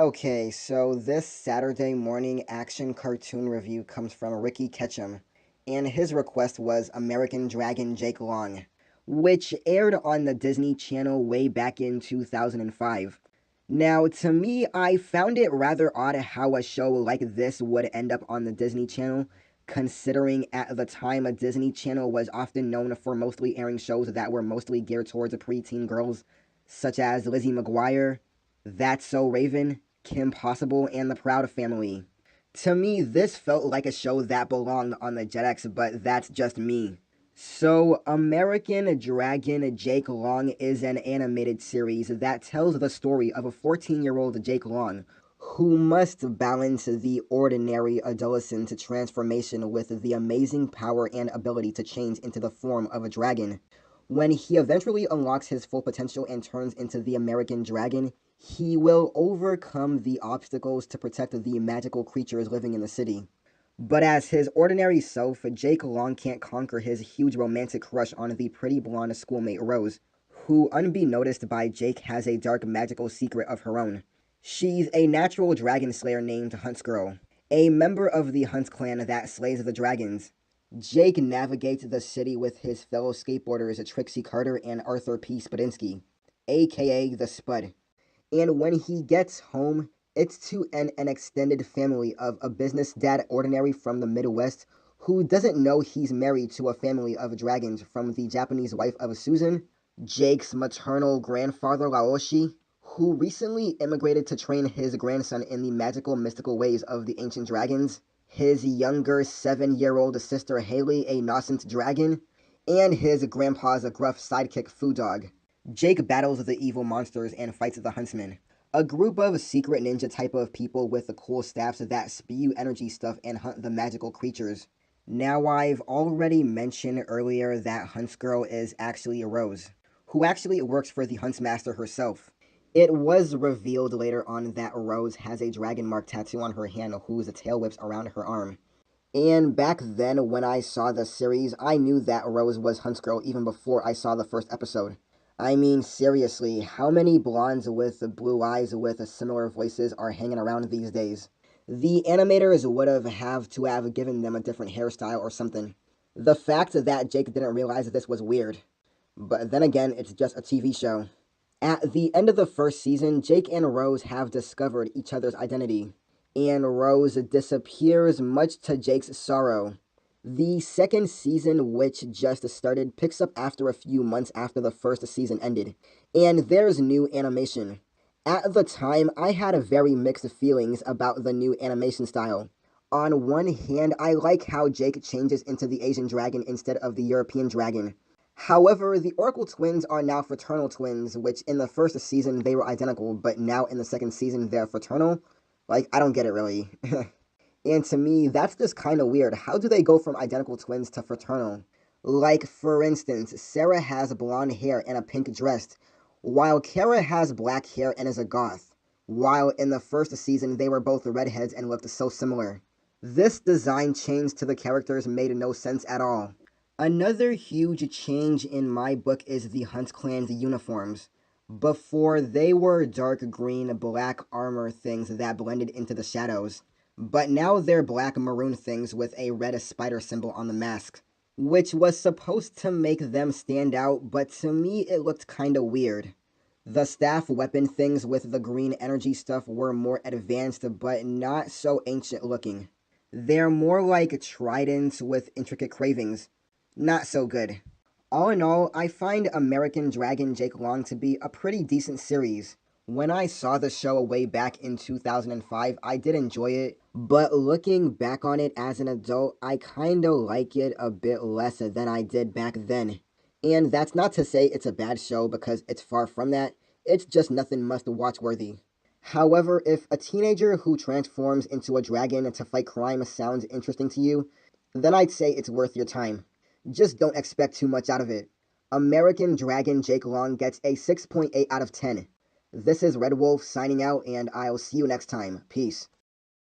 Okay, so this Saturday morning action cartoon review comes from Ricky Ketchum, and his request was American Dragon Jake Long, which aired on the Disney Channel way back in 2005. Now, to me, I found it rather odd how a show like this would end up on the Disney Channel, considering at the time a Disney Channel was often known for mostly airing shows that were mostly geared towards preteen girls, such as Lizzie McGuire, That's So Raven, Kim Possible, and The Proud Family. To me, this felt like a show that belonged on the Jetix, but that's just me. So, American Dragon Jake Long is an animated series that tells the story of a 14-year-old Jake Long who must balance the ordinary adolescent transformation with the amazing power and ability to change into the form of a dragon. When he eventually unlocks his full potential and turns into the American Dragon, he will overcome the obstacles to protect the magical creatures living in the city. But as his ordinary self, Jake Long can't conquer his huge romantic crush on the pretty blonde schoolmate Rose, who, unbeknownst by Jake, has a dark magical secret of her own. She's a natural dragon slayer named Huntsgirl, a member of the Hunt clan that slays the dragons. Jake navigates the city with his fellow skateboarders Trixie Carter and Arthur P. Spadinsky, aka the Spud. And when he gets home, it's to an extended family of a business dad ordinary from the Midwest who doesn't know he's married to a family of dragons from the Japanese wife of Susan, Jake's maternal grandfather Laoshi, who recently immigrated to train his grandson in the magical mystical ways of the ancient dragons, his younger 7-year-old sister Haley, a nascent dragon, and his grandpa's gruff sidekick Foo Dog. Jake battles the evil monsters and fights the Huntsmen, a group of secret ninja type of people with the cool staffs that spew energy stuff and hunt the magical creatures. Now, I've already mentioned earlier that Huntsgirl is actually a Rose, who actually works for the Huntsmaster herself. It was revealed later on that Rose has a dragon mark tattoo on her hand whose tail whips around her arm. And back then, when I saw the series, I knew that Rose was Huntsgirl even before I saw the first episode. I mean, seriously, how many blondes with blue eyes with similar voices are hanging around these days? The animators would have to have given them a different hairstyle or something. The fact that Jake didn't realize this was weird. But then again, it's just a TV show. At the end of the first season, Jake and Rose have discovered each other's identity, and Rose disappears much to Jake's sorrow. The second season, which just started, picks up after a few months after the first season ended, and there's new animation. At the time, I had very mixed feelings about the new animation style. On one hand, I like how Jake changes into the Asian dragon instead of the European dragon. However, the Oracle twins are now fraternal twins, which in the first season they were identical, but now in the second season they're fraternal. Like, I don't get it really. And to me, that's just kind of weird. How do they go from identical twins to fraternal? Like, for instance, Sarah has blonde hair and a pink dress, while Kara has black hair and is a goth. While in the first season they were both redheads and looked so similar. This design change to the characters made no sense at all. Another huge change in my book is the Hunt Clan's uniforms. Before, they were dark green, black armor things that blended into the shadows. But now they're black maroon things with a red spider symbol on the mask, which was supposed to make them stand out, but to me it looked kinda weird. The staff weapon things with the green energy stuff were more advanced, but not so ancient looking. They're more like tridents with intricate cravings. Not so good. All in all, I find American Dragon Jake Long to be a pretty decent series. When I saw the show way back in 2005, I did enjoy it, but looking back on it as an adult, I kinda like it a bit less than I did back then. And that's not to say it's a bad show, because it's far from that. It's just nothing must-watch worthy. However, if a teenager who transforms into a dragon to fight crime sounds interesting to you, then I'd say it's worth your time. Just don't expect too much out of it. American Dragon Jake Long gets a 6.8 out of 10. This is Red Wolf signing out, and I'll see you next time. Peace.